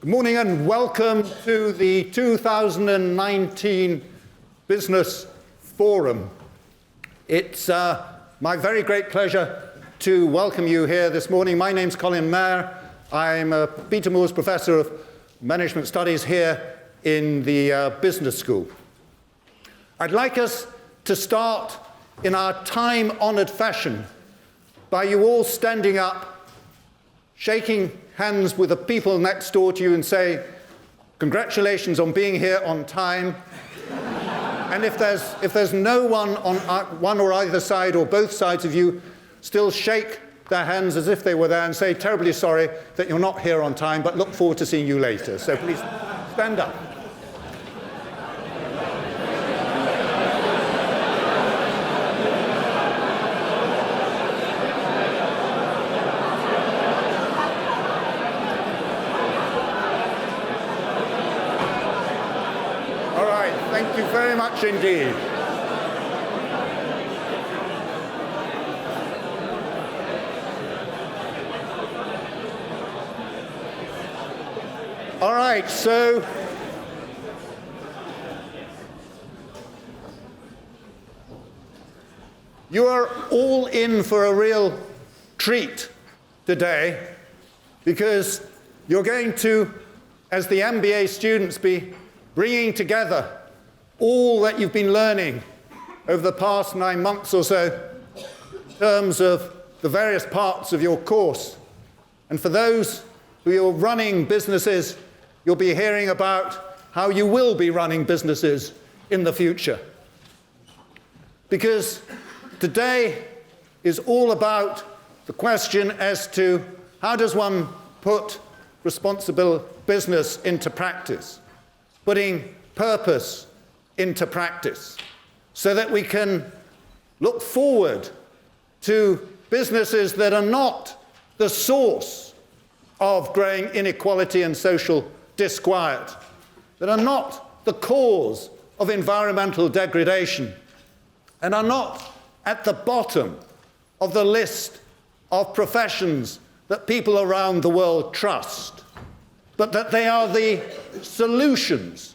Good morning and welcome to the 2019 Business Forum. It's my very great pleasure to welcome you here this morning. My name's Colin. I'm a Peter Moores Professor of Management Studies here in the Business School. I'd like us to start in our time-honored fashion by you all standing up, shaking hands with the people next door to you and say, congratulations on being here on time. And if there's no one on one or either side or both sides of you, still shake their hands as if they were there and say, terribly sorry that you're not here on time, but look forward to seeing you later. So please stand up. Thank you very much indeed. All right, so you are all in for a real treat today because you're going to, as the MBA students, be bringing together all that you've been learning over the past 9 months or so in terms of the various parts of your course. And for those who are running businesses, you'll be hearing about how you will be running businesses in the future. Because today is all about the question as to how does one put responsible business into practice, putting purpose into practice, so that we can look forward to businesses that are not the source of growing inequality and social disquiet, that are not the cause of environmental degradation, and are not at the bottom of the list of professions that people around the world trust, but that they are the solutions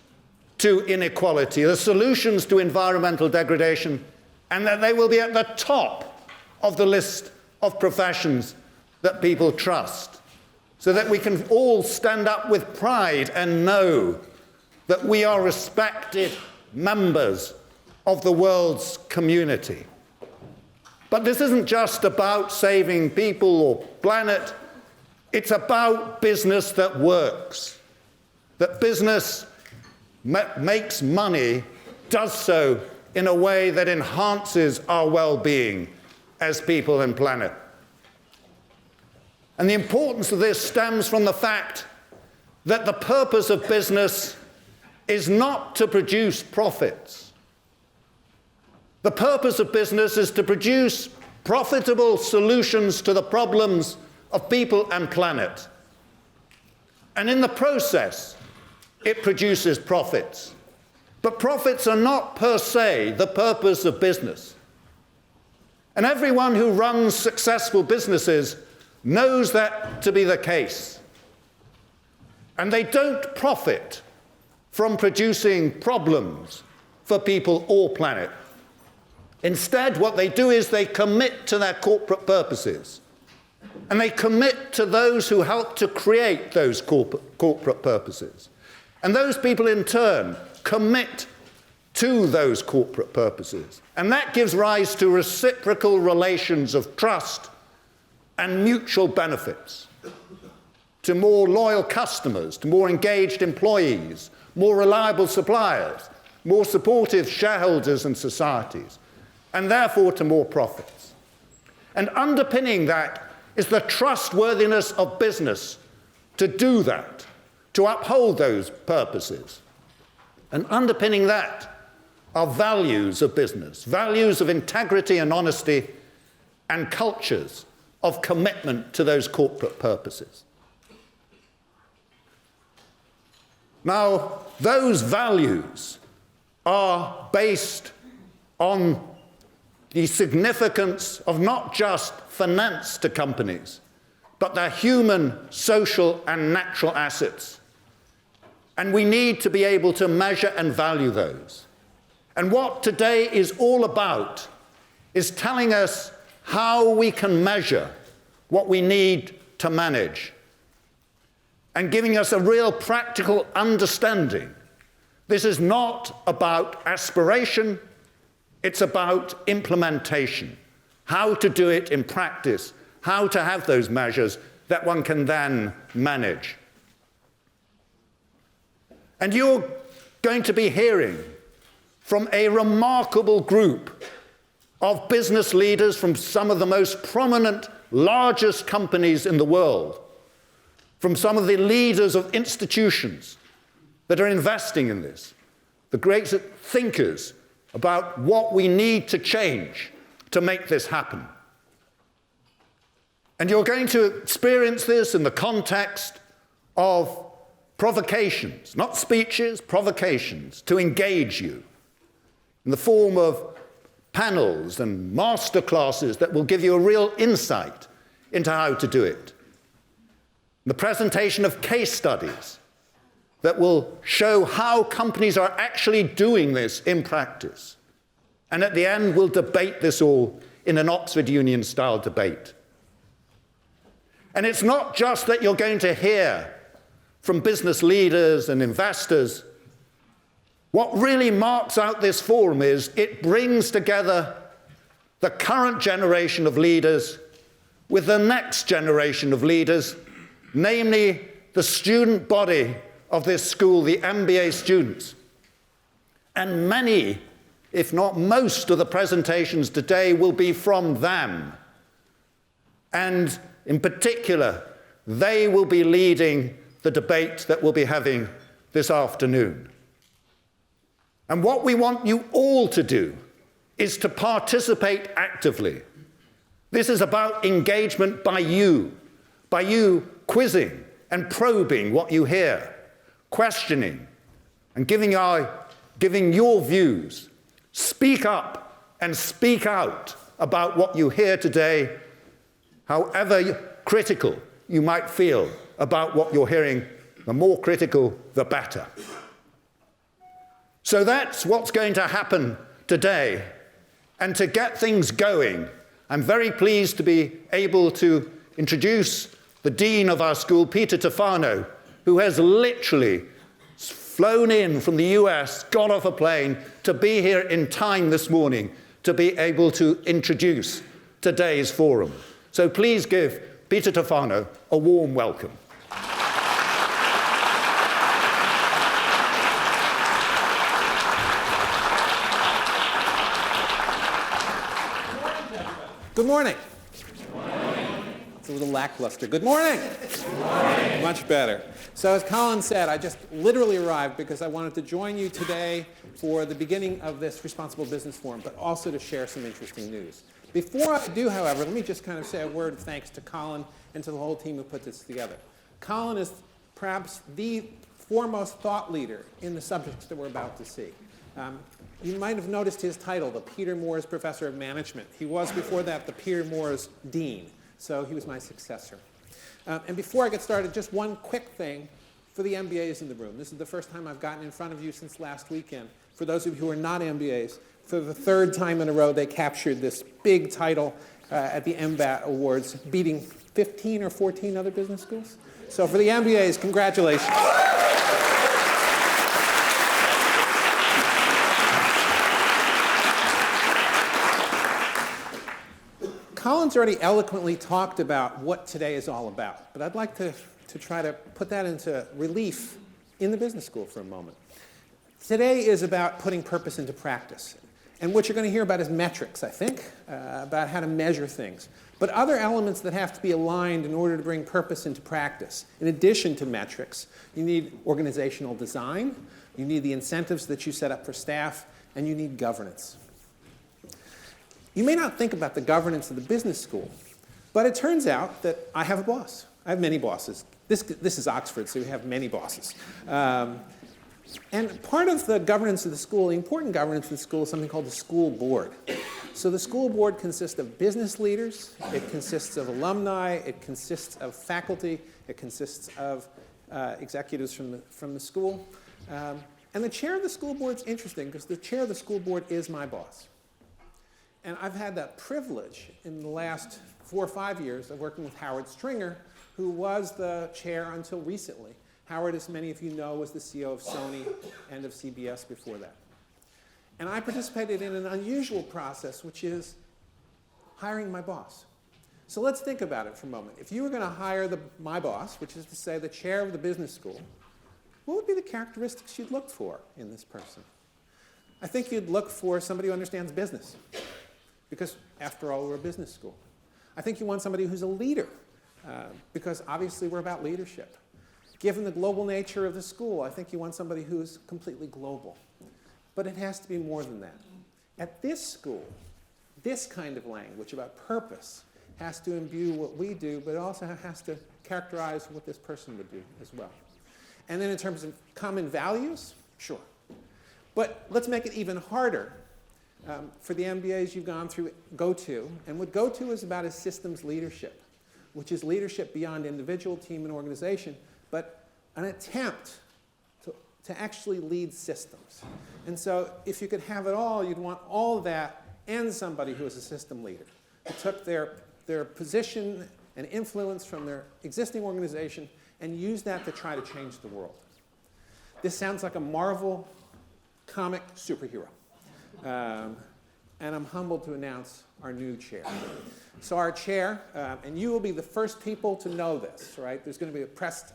to inequality, the solutions to environmental degradation, and that they will be at the top of the list of professions that people trust, so that we can all stand up with pride and know that we are respected members of the world's community. But this isn't just about saving people or planet, it's about business that works, that business makes money, does so in a way that enhances our well-being as people and planet. And the importance of this stems from the fact that the purpose of business is not to produce profits. The purpose of business is to produce profitable solutions to the problems of people and planet. And in the process, it produces profits. But profits are not per se the purpose of business. And everyone who runs successful businesses knows that to be the case. And they don't profit from producing problems for people or planet. Instead, what they do is they commit to their corporate purposes. And they commit to those who help to create those corporate purposes. And those people, in turn, commit to those corporate purposes. And that gives rise to reciprocal relations of trust and mutual benefits, to more loyal customers, to more engaged employees, more reliable suppliers, more supportive shareholders and societies, and therefore to more profits. And underpinning that is the trustworthiness of business to do that, to uphold those purposes. And underpinning that are values of business, values of integrity and honesty, and cultures of commitment to those corporate purposes. Now, those values are based on the significance of not just finance to companies, but their human, social, and natural assets And we need to be able to measure and value those. And what today is all about is telling us how we can measure what we need to manage and giving us a real practical understanding. This is not about aspiration, it's about implementation. How to do it in practice, how to have those measures that one can then manage. And you're going to be hearing from a remarkable group of business leaders from some of the most prominent, largest companies in the world, from some of the leaders of institutions that are investing in this, the great thinkers about what we need to change to make this happen. And you're going to experience this in the context of provocations, not speeches, provocations to engage you in the form of panels and master classes that will give you a real insight into how to do it. The presentation of case studies that will show how companies are actually doing this in practice. And at the end, we'll debate this all in an Oxford Union-style debate. And it's not just that you're going to hear from business leaders and investors. What really marks out this forum is it brings together the current generation of leaders with the next generation of leaders, namely the student body of this school, the MBA students. And many, if not most, of the presentations today will be from them. And in particular, they will be leading the debate that we'll be having this afternoon. And what we want you all to do is to participate actively. This is about engagement by you quizzing and probing what you hear, questioning, and giving your views. Speak up and speak out about what you hear today, however critical you might feel about what you're hearing. The more critical, the better. So that's what's going to happen today. And to get things going, I'm very pleased to be able to introduce the dean of our school, Peter Tufano, who has literally flown in from the US, got off a plane to be here in time this morning to be able to introduce today's forum. So please give Peter Tufano a warm welcome. Good morning. Good morning. It's a little lackluster. Good morning. Good morning. Much better. So as Colin said, I just literally arrived because I wanted to join you today for the beginning of this Responsible Business Forum, but also to share some interesting news. Before I do, however, let me just kind of say a word of thanks to Colin and to the whole team who put this together. Colin is perhaps the foremost thought leader in the subjects that we're about to see. You might have noticed his title, the Peter Moores Professor of Management. He was, before that, the Peter Moores Dean. So he was my successor. And before I get started, just one quick thing for the MBAs in the room. This is the first time I've gotten in front of you since last weekend. For those of you who are not MBAs, for the third time in a row, they captured this big title at the MBAT Awards, beating 15 or 14 other business schools. So for the MBAs, congratulations. Colin's already eloquently talked about what today is all about, but I'd like to try to put that into relief in the business school for a moment. Today is about putting purpose into practice. And what you're going to hear about is metrics, I think, about how to measure things. But other elements that have to be aligned in order to bring purpose into practice. In addition to metrics, you need organizational design, you need the incentives that you set up for staff, and you need governance. You may not think about the governance of the business school, but it turns out that I have a boss. I have many bosses. This is Oxford, so we have many bosses. And part of the governance of the school, the important governance of the school, is something called the school board. So the school board consists of business leaders, it consists of alumni, it consists of faculty, it consists of executives from the school. And the chair of the school board is interesting because the chair of the school board is my boss. And I've had that privilege in the last 4 or 5 years of working with Howard Stringer, who was the chair until recently. Howard, as many of you know, was the CEO of Sony and of CBS before that. And I participated in an unusual process, which is hiring my boss. So let's think about it for a moment. If you were going to hire my boss, which is to say the chair of the business school, what would be the characteristics you'd look for in this person? I think you'd look for somebody who understands business, because after all, we're a business school. I think you want somebody who's a leader, because obviously we're about leadership. Given the global nature of the school, I think you want somebody who's completely global. But it has to be more than that. At this school, this kind of language about purpose has to imbue what we do, but it also has to characterize what this person would do as well. And then in terms of common values, sure. But let's make it even harder. For the MBAs you've gone through, GoTo. And what GoTo is about is systems leadership, which is beyond individual, team, and organization, but an attempt to actually lead systems. And so if you could have it all, you'd want all of that and somebody who is a system leader, who took their position and influence from their existing organization and used that to try to change the world. This sounds like a Marvel comic superhero. And I'm humbled to announce our new chair. So our chair, and you will be the first people to know this, right? There's going to be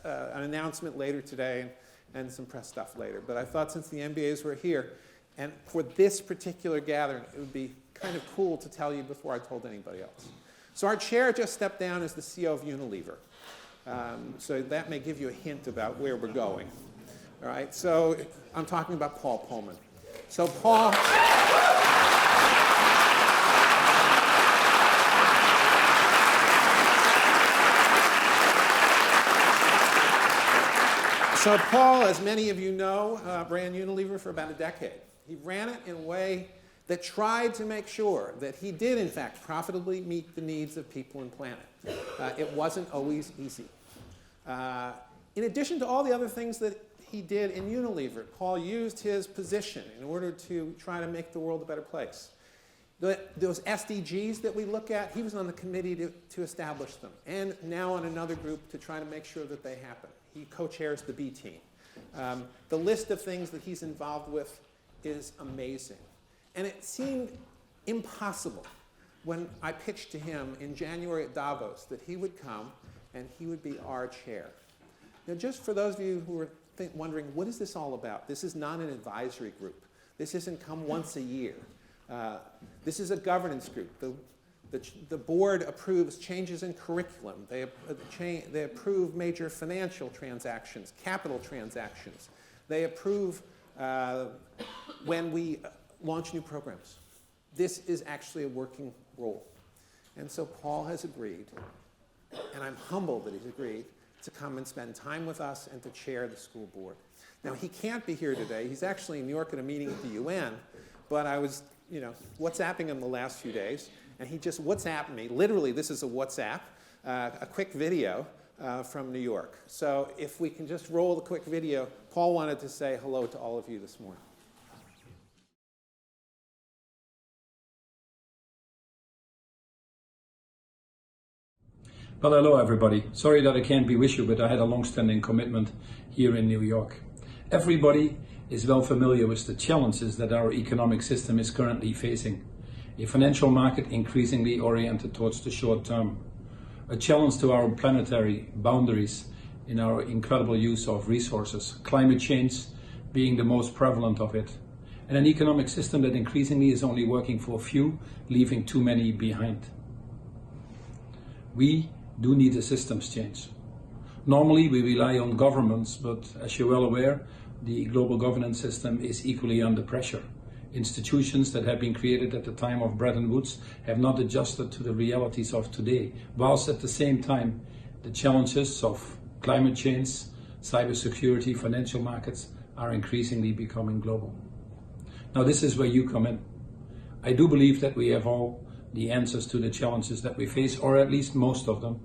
an announcement later today and some press stuff later. But I thought since the MBAs were here, and for this particular gathering, it would be kind of cool to tell you before I told anybody else. So our chair just stepped down as the CEO of Unilever. So that may give you a hint about where we're going. All right, so I'm talking about Paul Pullman. So Paul... So Paul, as many of you know, ran Unilever for about a decade. He ran it in a way that tried to make sure that he did, in fact, profitably meet the needs of people and planet. It wasn't always easy. In addition to all the other things that he did in Unilever, Paul used his position in order to try to make the world a better place. Those SDGs that we look at, he was on the committee to establish them, and now on another group to try to make sure that they happen. He co-chairs the B team. The list of things that he's involved with is amazing. And it seemed impossible when I pitched to him in January at Davos that he would come and he would be our chair. Now, just for those of you who are wondering, what is this all about? This is not an advisory group. This isn't come once a year. This is a governance group. The board approves changes in curriculum. They approve major financial transactions, capital transactions. They approve when we launch new programs. This is actually a working role. And so Paul has agreed, and I'm humbled that he's agreed, to come and spend time with us and to chair the school board. Now, he can't be here today. He's actually in New York at a meeting at the UN, but I was, WhatsApping him the last few days, and he just WhatsApped me. Literally, this is a WhatsApp, a quick video from New York. So if we can just roll the quick video, Paul wanted to say hello to all of you this morning. Well, hello everybody. Sorry that I can't be with you, but I had a long-standing commitment here in New York. Everybody is well familiar with the challenges that our economic system is currently facing. A financial market increasingly oriented towards the short term. A challenge to our planetary boundaries in our incredible use of resources. Climate change being the most prevalent of it. And an economic system that increasingly is only working for a few, leaving too many behind. We do need a systems change. Normally we rely on governments, but as you're well aware, the global governance system is equally under pressure. Institutions that have been created at the time of Bretton Woods have not adjusted to the realities of today, whilst at the same time the challenges of climate change, cybersecurity, financial markets are increasingly becoming global. Now this is where you come in. I do believe that we have all the answers to the challenges that we face, or at least most of them,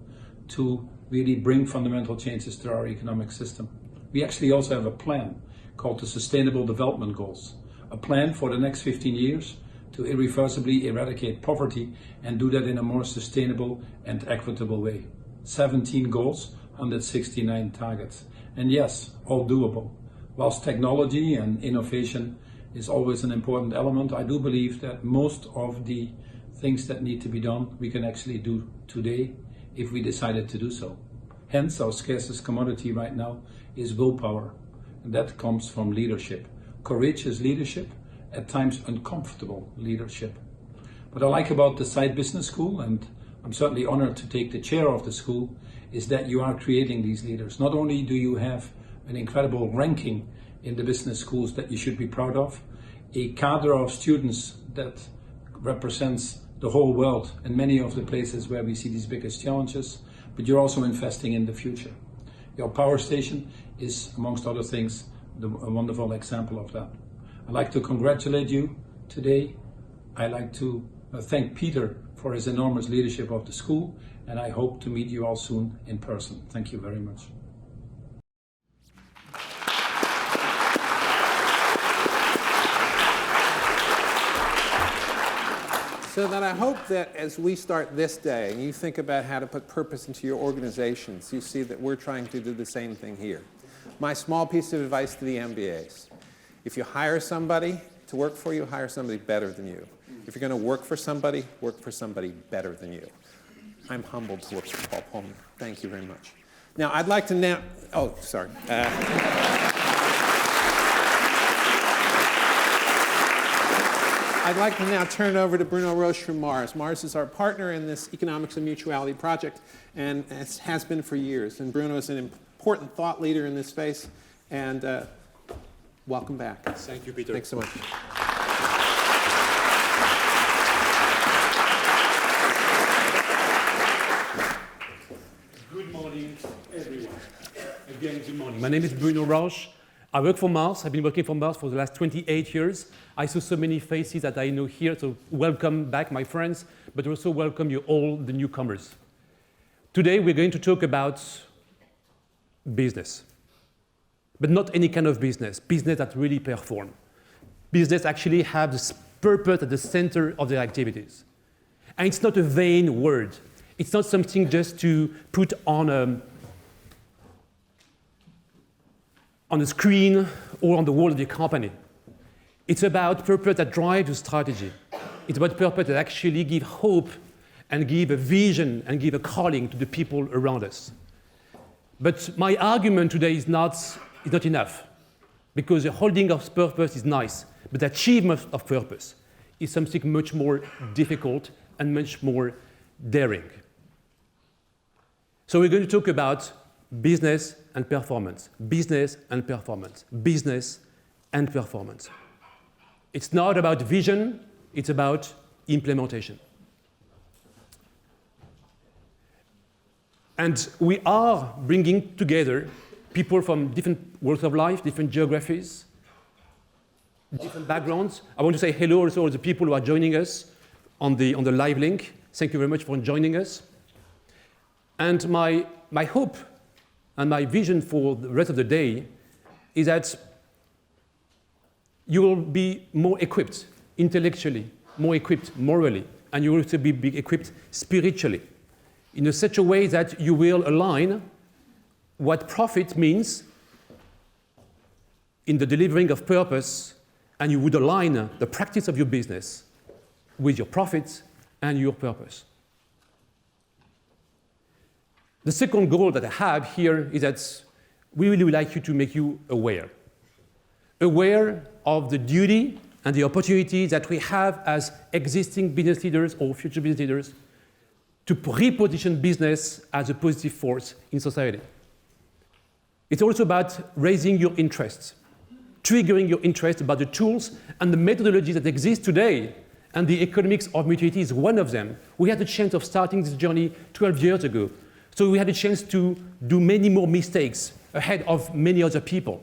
to really bring fundamental changes to our economic system. We actually also have a plan called the Sustainable Development Goals, a plan for the next 15 years to irreversibly eradicate poverty and do that in a more sustainable and equitable way. 17 goals, 169 targets. And yes, all doable. Whilst technology and innovation is always an important element, I do believe that most of the things that need to be done, we can actually do today if we decided to do so. Hence, our scarcest commodity right now is willpower. And that comes from leadership. Courageous leadership, at times uncomfortable leadership. What I like about the Saïd Business School, and I'm certainly honored to take the chair of the school, is that you are creating these leaders. Not only do you have an incredible ranking in the business schools that you should be proud of, a cadre of students that represents the whole world and many of the places where we see these biggest challenges, but you're also investing in the future. Your power station is, amongst other things, a wonderful example of that. I'd like to congratulate you today. I'd like to thank Peter for his enormous leadership of the school, and I hope to meet you all soon in person. Thank you very much. So that I hope that as we start this day and you think about how to put purpose into your organizations, you see that we're trying to do the same thing here. My small piece of advice to the MBAs: if you hire somebody to work for you, hire somebody better than you. If you're going to work for somebody better than you. I'm humbled to work with Paul Pullman. Thank you very much. Now, I'd like to now, oh, sorry. I'd like to now turn it over to Bruno Roche from Mars. Mars is our partner in this Economics and Mutuality project, and it has been for years. And Bruno is an important thought leader in this space. And welcome back. Thank you, Peter. Thanks so much. Good morning, everyone. Again, good morning. My name is Bruno Roche. I work for Mars. I've been working for Mars for the last 28 years. I saw so many faces that I know here, so welcome back, my friends, but also welcome you all, the newcomers. Today, we're going to talk about business, but not any kind of business that really perform. Business actually have this purpose at the center of their activities. And it's not a vain word. It's not something just to put on a screen or on the wall of your company. It's about purpose that drives the strategy. It's about purpose that actually give hope and give a vision and give a calling to the people around us. But my argument today is not enough, because the holding of purpose is nice, but the achievement of purpose is something much more difficult and much more daring. So we're going to talk about business and performance, business and performance, business and performance. It's not about vision, it's about implementation. And we are bringing together people from different walks of life, different geographies, different backgrounds. I want to say hello also to the people who are joining us on the live link. Thank you very much for joining us. And my hope and my vision for the rest of the day is that you will be more equipped intellectually, more equipped morally, and you will also be equipped spiritually in such a way that you will align what profit means in the delivering of purpose, and you would align the practice of your business with your profits and your purpose. The second goal that I have here is that we really would like you to make you aware of the duty and the opportunity that we have as existing business leaders or future business leaders to reposition business as a positive force in society. It's also about raising your interest, triggering your interest about the tools and the methodologies that exist today, and the economics of mutuality is one of them. We had the chance of starting this journey 12 years ago, so we had a chance to do many more mistakes ahead of many other people.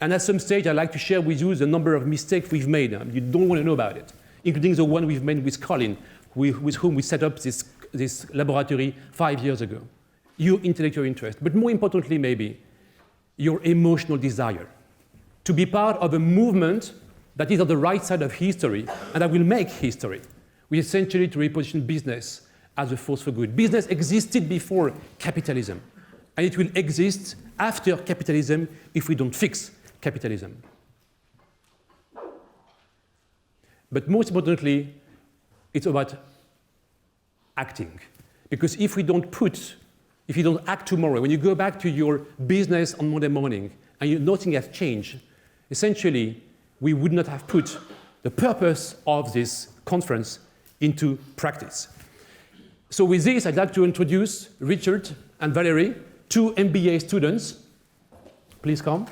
And at some stage, I'd like to share with you the number of mistakes we've made. You don't want to know about it, including the one we've made with Colin, with whom we set up this laboratory 5 years ago. your intellectual interest, but more importantly, maybe, your emotional desire to be part of a movement that is on the right side of history and that will make history. We essentially to reposition business as a force for good. Business existed before capitalism, and it will exist after capitalism if we don't fix capitalism. But most importantly, it's about acting. Because if you don't act tomorrow, when you go back to your business on Monday morning and nothing has changed, essentially, we would not have put the purpose of this conference into practice. So with this, I'd like to introduce Richard and Valerie, two MBA students. Please come.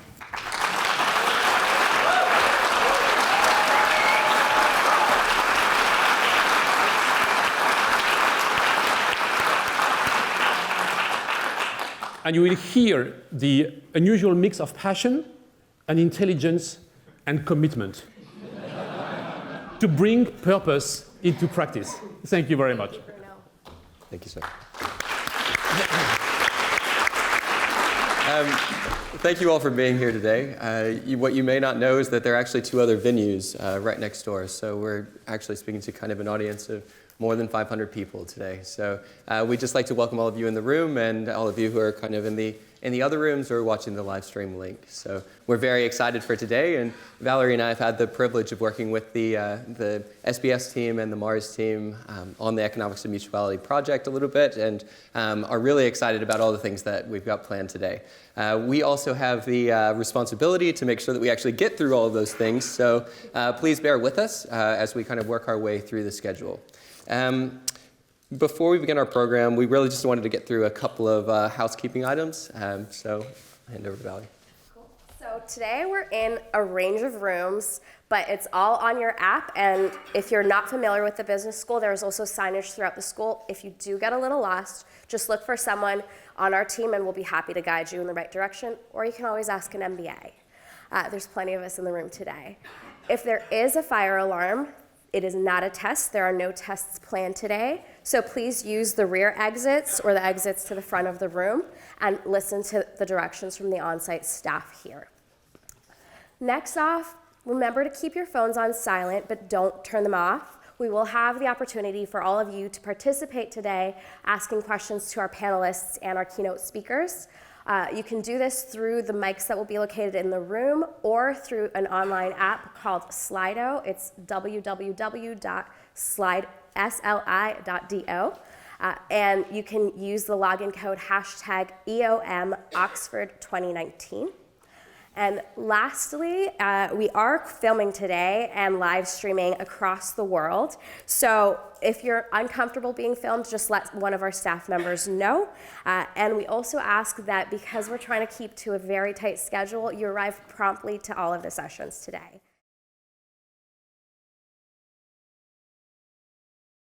And you will hear the unusual mix of passion and intelligence and commitment to bring purpose into practice. Thank you very much. Bruno. Thank you, sir. Thank you all for being here today. What you may not know is that there are actually two other venues right next door. So we're actually speaking to kind of an audience of more than 500 people today. So we'd just like to welcome all of you in the room and all of you who are kind of in the other rooms or watching the live stream link. So we're very excited for today, and Valerie and I have had the privilege of working with the SBS team and the Mars team on the Economics of Mutuality project a little bit, and are really excited about all the things that we've got planned today. We also have the responsibility to make sure that we actually get through all of those things, so please bear with us as we kind of work our way through the schedule. Before we begin our program, we really just wanted to get through a couple of housekeeping items. So I'll hand over to Valerie. Cool. So today we're in a range of rooms, but it's all on your app. And if you're not familiar with the business school, there's also signage throughout the school. If you do get a little lost, just look for someone on our team and we'll be happy to guide you in the right direction. Or you can always ask an MBA. There's plenty of us in the room today. If there is a fire alarm, it is not a test. There are no tests planned today. So please use the rear exits or the exits to the front of the room and listen to the directions from the on-site staff here. Next off, remember to keep your phones on silent, but don't turn them off. We will have the opportunity for all of you to participate today, asking questions to our panelists and our keynote speakers. You can do this through the mics that will be located in the room or through an online app called Slido. It's www.sli.do. And you can use the login code #EOMOxford2019. And lastly, we are filming today and live streaming across the world. So if you're uncomfortable being filmed, just let one of our staff members know. And we also ask that because we're trying to keep to a very tight schedule, you arrive promptly to all of the sessions today.